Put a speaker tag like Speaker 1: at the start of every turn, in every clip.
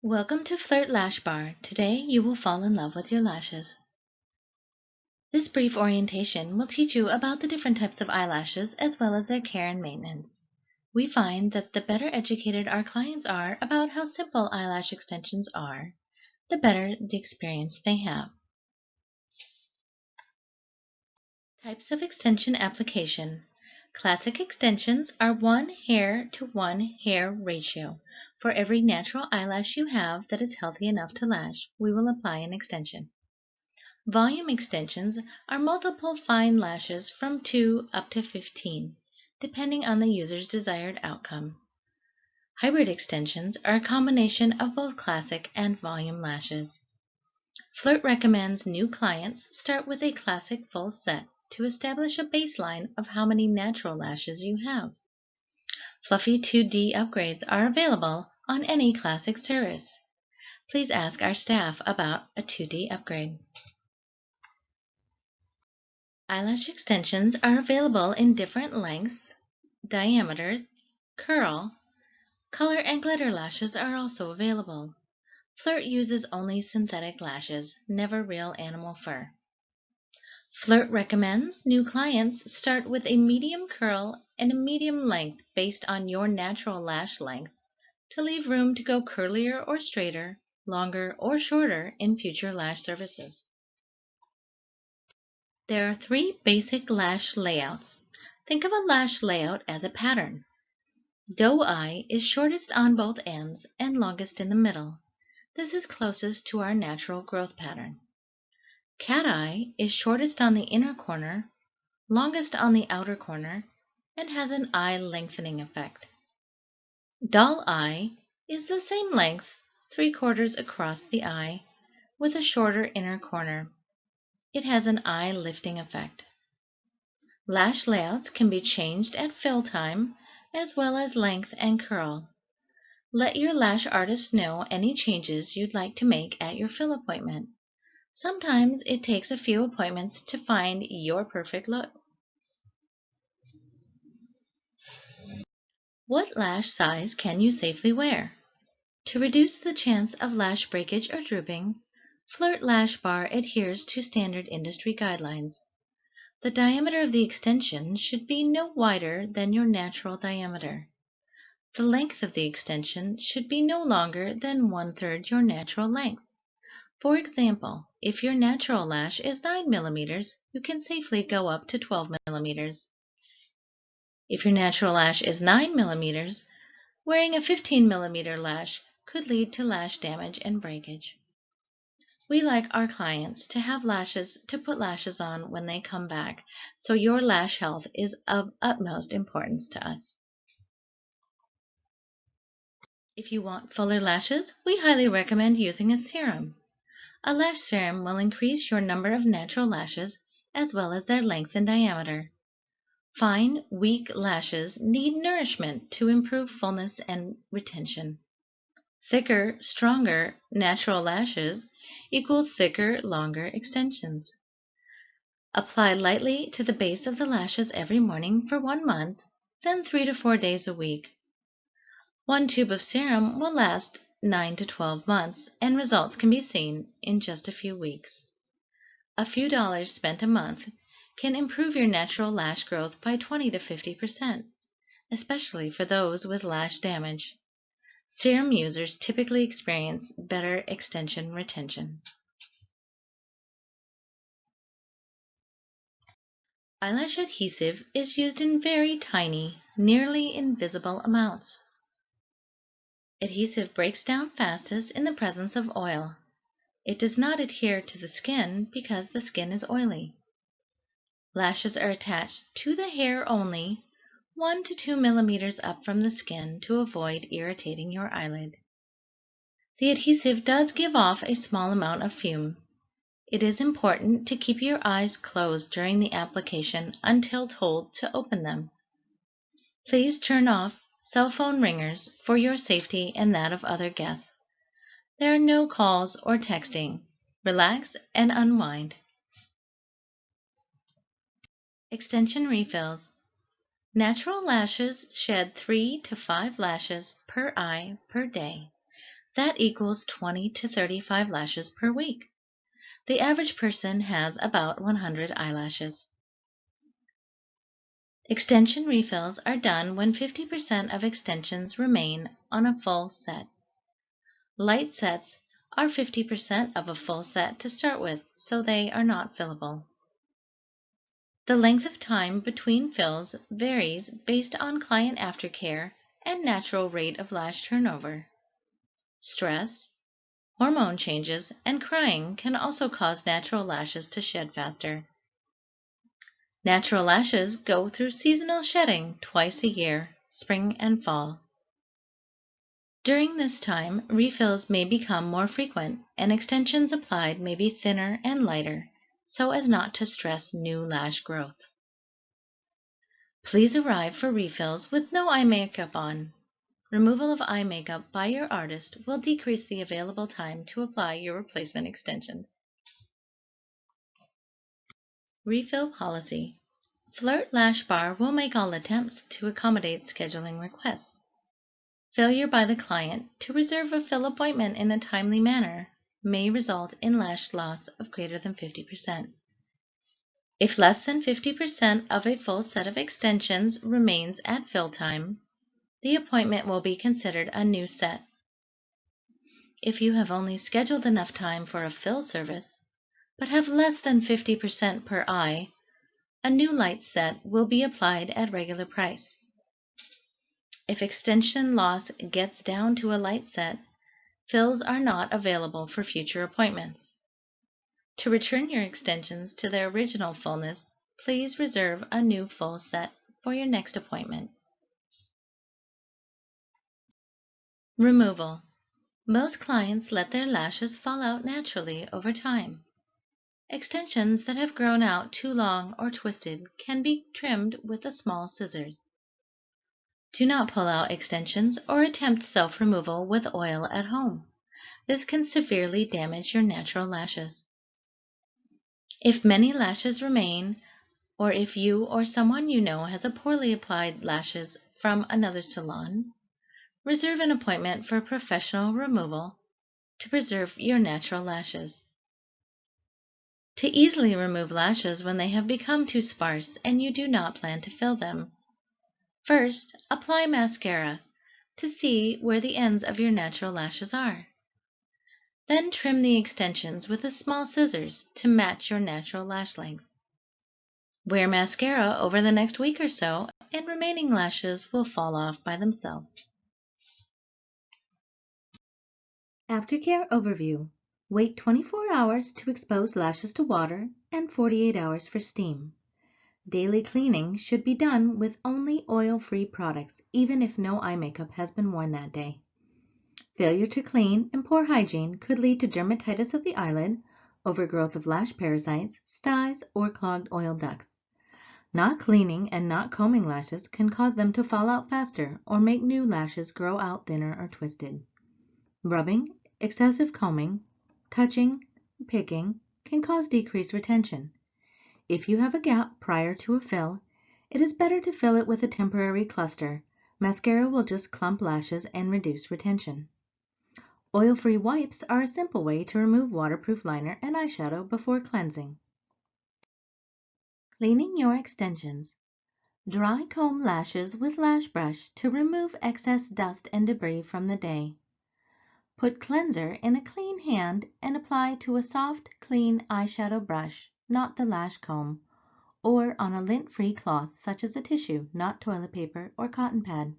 Speaker 1: Welcome to Flirt Lash Bar. Today you will fall in love with your lashes. This brief orientation will teach you about the different types of eyelashes as well as their care and maintenance. We find that the better educated our clients are about how simple eyelash extensions are, the better the experience they have. Types of extension application. Classic extensions are 1 hair to 1 hair ratio. For every natural eyelash you have that is healthy enough to lash, we will apply an extension. Volume extensions are multiple fine lashes from 2 up to 15, depending on the user's desired outcome. Hybrid extensions are a combination of both classic and volume lashes. Flirt recommends new clients start with a classic full set to establish a baseline of how many natural lashes you have. Fluffy 2D upgrades are available on any classic service. Please ask our staff about a 2D upgrade. Eyelash extensions are available in different lengths, diameters, curl, color, and glitter lashes are also available. Flirt uses only synthetic lashes, never real animal fur. Flirt recommends new clients start with a medium curl and a medium length based on your natural lash length to leave room to go curlier or straighter, longer or shorter in future lash services. There are 3 basic lash layouts. Think of a lash layout as a pattern. Doe eye is shortest on both ends and longest in the middle. This is closest to our natural growth pattern. Cat eye is shortest on the inner corner, longest on the outer corner, and has an eye lengthening effect. Doll eye is the same length, 3/4 across the eye, with a shorter inner corner. It has an eye lifting effect. Lash layouts can be changed at fill time, as well as length and curl. Let your lash artist know any changes you'd like to make at your fill appointment. Sometimes it takes a few appointments to find your perfect look. What lash size can you safely wear? To reduce the chance of lash breakage or drooping, Flirt Lash Bar adheres to standard industry guidelines. The diameter of the extension should be no wider than your natural diameter. The length of the extension should be no longer than 1/3 your natural length. For example, if your natural lash is 9 millimeters, you can safely go up to 12 millimeters. If your natural lash is 9 millimeters, wearing a 15 millimeter lash could lead to lash damage and breakage. We like our clients to have lashes to put lashes on when they come back, so your lash health is of utmost importance to us. If you want fuller lashes, we highly recommend using a serum. A lash serum will increase your number of natural lashes as well as their length and diameter. Fine, weak lashes need nourishment to improve fullness and retention. Thicker, stronger, natural lashes equal thicker, longer extensions. Apply lightly to the base of the lashes every morning for 1 month, then 3 to 4 days a week. 1 tube of serum will last 9 to 12 months, and results can be seen in just a few weeks. A few dollars spent a month can improve your natural lash growth by 20 to 50%, especially for those with lash damage. Serum users typically experience better extension retention. Eyelash adhesive is used in very tiny, nearly invisible amounts. Adhesive breaks down fastest in the presence of oil. It does not adhere to the skin because the skin is oily. Lashes are attached to the hair only, 1 to 2 millimeters up from the skin to avoid irritating your eyelid. The adhesive does give off a small amount of fume. It is important to keep your eyes closed during the application until told to open them. Please turn off cell phone ringers for your safety and that of other guests. There are no calls or texting. Relax and unwind. Extension refills. Natural lashes shed 3 to 5 lashes per eye per day. That equals 20 to 35 lashes per week. The average person has about 100 eyelashes. Extension refills are done when 50% of extensions remain on a full set. Light sets are 50% of a full set to start with, so they are not fillable. The length of time between fills varies based on client aftercare and natural rate of lash turnover. Stress, hormone changes, and crying can also cause natural lashes to shed faster. Natural lashes go through seasonal shedding twice a year, spring and fall. During this time, refills may become more frequent and extensions applied may be thinner and lighter so as not to stress new lash growth. Please arrive for refills with no eye makeup on. Removal of eye makeup by your artist will decrease the available time to apply your replacement extensions. Refill policy. Flirt Lash Bar will make all attempts to accommodate scheduling requests. Failure by the client to reserve a fill appointment in a timely manner may result in lash loss of greater than 50%. If less than 50% of a full set of extensions remains at fill time, the appointment will be considered a new set. If you have only scheduled enough time for a fill service, but have less than 50% per eye, a new light set will be applied at regular price. If extension loss gets down to a light set, fills are not available for future appointments. To return your extensions to their original fullness, please reserve a new full set for your next appointment. Removal. Most clients let their lashes fall out naturally over time. Extensions that have grown out too long or twisted can be trimmed with a small scissors. Do not pull out extensions or attempt self-removal with oil at home. This can severely damage your natural lashes. If many lashes remain, or if you or someone you know has a poorly applied lashes from another salon, reserve an appointment for professional removal to preserve your natural lashes. To easily remove lashes when they have become too sparse and you do not plan to fill them. First, apply mascara to see where the ends of your natural lashes are. Then trim the extensions with a small scissors to match your natural lash length. Wear mascara over the next week or so, and remaining lashes will fall off by themselves. Aftercare overview. Wait 24 hours to expose lashes to water and 48 hours for steam. Daily cleaning should be done with only oil-free products, even if no eye makeup has been worn that day. Failure to clean and poor hygiene could lead to dermatitis of the eyelid, overgrowth of lash parasites, styes, or clogged oil ducts. Not cleaning and not combing lashes can cause them to fall out faster or make new lashes grow out thinner or twisted. Rubbing, excessive combing, touching, picking can cause decreased retention. If you have a gap prior to a fill, it is better to fill it with a temporary cluster. Mascara will just clump lashes and reduce retention. Oil-free wipes are a simple way to remove waterproof liner and eyeshadow before cleansing. Cleaning your extensions. Dry comb lashes with lash brush to remove excess dust and debris from the day. Put cleanser in a clean hand and apply to a soft, clean eyeshadow brush, not the lash comb, or on a lint-free cloth such as a tissue, not toilet paper or cotton pad.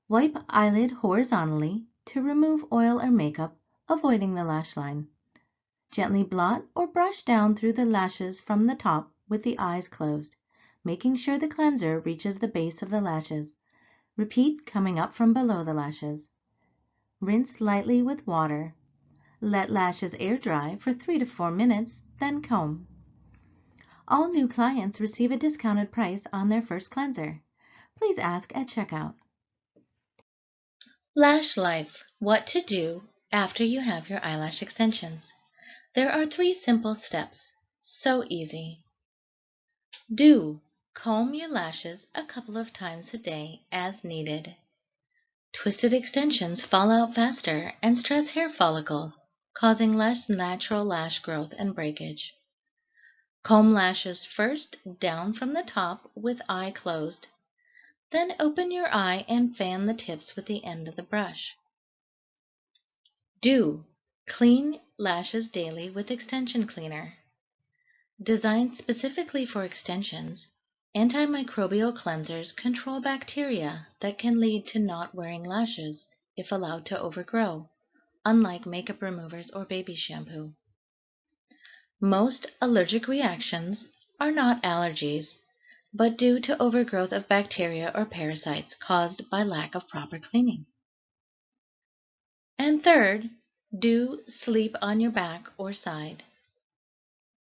Speaker 1: Wipe eyelid horizontally to remove oil or makeup, avoiding the lash line. Gently blot or brush down through the lashes from the top with the eyes closed, making sure the cleanser reaches the base of the lashes. Repeat coming up from below the lashes. Rinse lightly with water. Let lashes air dry for 3 to 4 minutes, then comb. All new clients receive a discounted price on their first cleanser. Please ask at checkout. Lash life. What to do after you have your eyelash extensions. There are 3 simple steps. So easy. Do comb your lashes a couple of times a day as needed. Twisted extensions fall out faster and stress hair follicles, causing less natural lash growth and breakage. Comb lashes first down from the top with eye closed. Then open your eye and fan the tips with the end of the brush. Do clean lashes daily with extension cleaner. Designed specifically for extensions, antimicrobial cleansers control bacteria that can lead to not wearing lashes if allowed to overgrow, unlike makeup removers or baby shampoo. Most allergic reactions are not allergies, but due to overgrowth of bacteria or parasites caused by lack of proper cleaning. And third, do sleep on your back or side.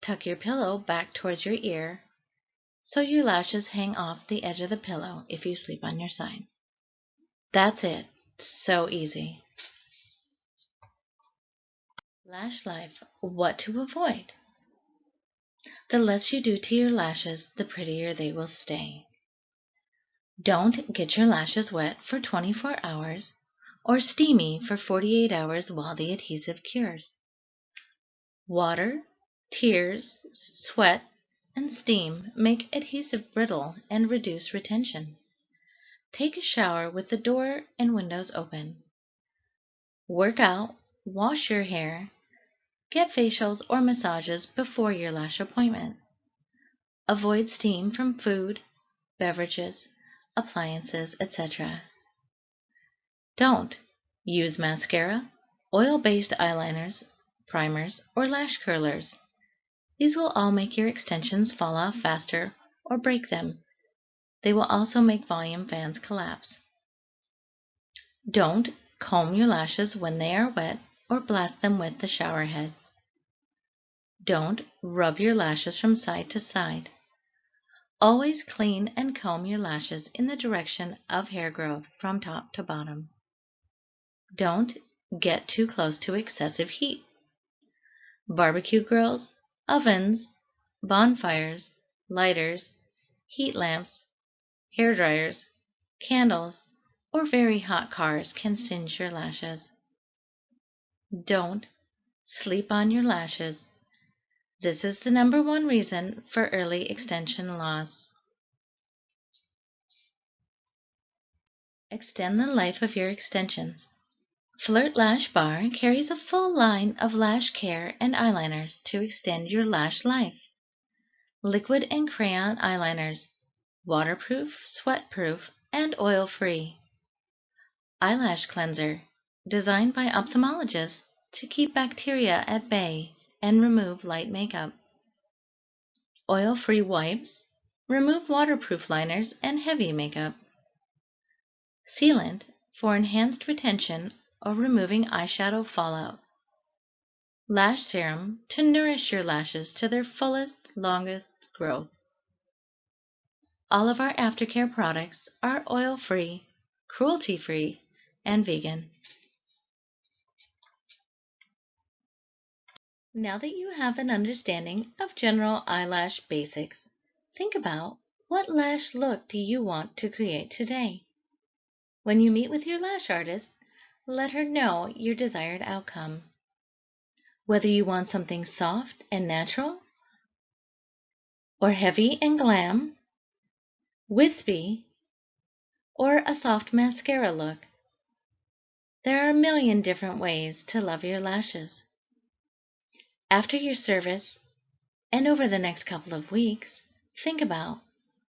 Speaker 1: Tuck your pillow back towards your ear so your lashes hang off the edge of the pillow if you sleep on your side. That's it. So easy. Lash life, what to avoid. The less you do to your lashes, the prettier they will stay. Don't get your lashes wet for 24 hours or steamy for 48 hours while the adhesive cures. Water, tears, sweat, and steam make adhesive brittle and reduce retention. Take a shower with the door and windows open. Work out, wash your hair, get facials or massages before your lash appointment. Avoid steam from food, beverages, appliances, etc. Don't use mascara, oil-based eyeliners, primers, or lash curlers. These will all make your extensions fall off faster or break them. They will also make volume fans collapse. Don't comb your lashes when they are wet or blast them with the shower head. Don't rub your lashes from side to side. Always clean and comb your lashes in the direction of hair growth from top to bottom. Don't get too close to excessive heat. Barbecue grills, ovens, bonfires, lighters, heat lamps, hair dryers, candles, or very hot cars can singe your lashes. Don't sleep on your lashes. This is the #1 reason for early extension loss. Extend the life of your extensions. Flirt Lash Bar carries a full line of lash care and eyeliners to extend your lash life. Liquid and crayon eyeliners, waterproof, sweat-proof, and oil-free. Eyelash cleanser, designed by ophthalmologists to keep bacteria at bay and remove light makeup. Oil-free wipes, remove waterproof liners and heavy makeup. Sealant for enhanced retention or removing eyeshadow fallout. Lash serum to nourish your lashes to their fullest, longest growth. All of our aftercare products are oil-free, cruelty-free, and vegan. Now that you have an understanding of general eyelash basics, think about what lash look do you want to create today? When you meet with your lash artist, let her know your desired outcome. Whether you want something soft and natural, or heavy and glam, wispy, or a soft mascara look. There are a million different ways to love your lashes. After your service, and over the next couple of weeks, think about,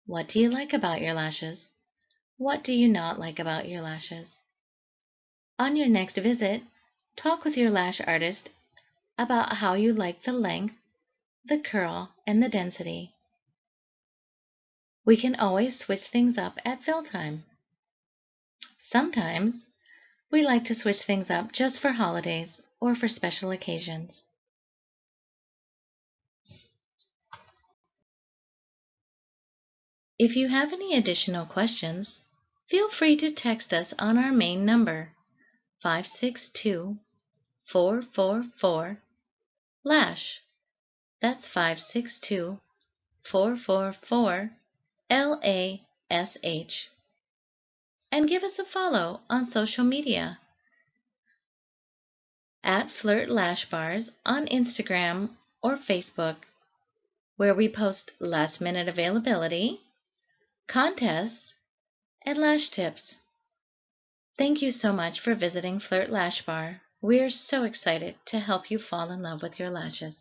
Speaker 1: what do you like about your lashes? What do you not like about your lashes? On your next visit, talk with your lash artist about how you like the length, the curl, and the density. We can always switch things up at fill time. Sometimes we like to switch things up just for holidays or for special occasions. If you have any additional questions, feel free to text us on our main number, 562-444-LASH. That's 562-444-LASH. and give us a follow on social media at Flirt Lash Bars on Instagram or Facebook, where we post last-minute availability, contests, and lash tips. Thank you so much for visiting Flirt Lash Bar. We are so excited to help you fall in love with your lashes.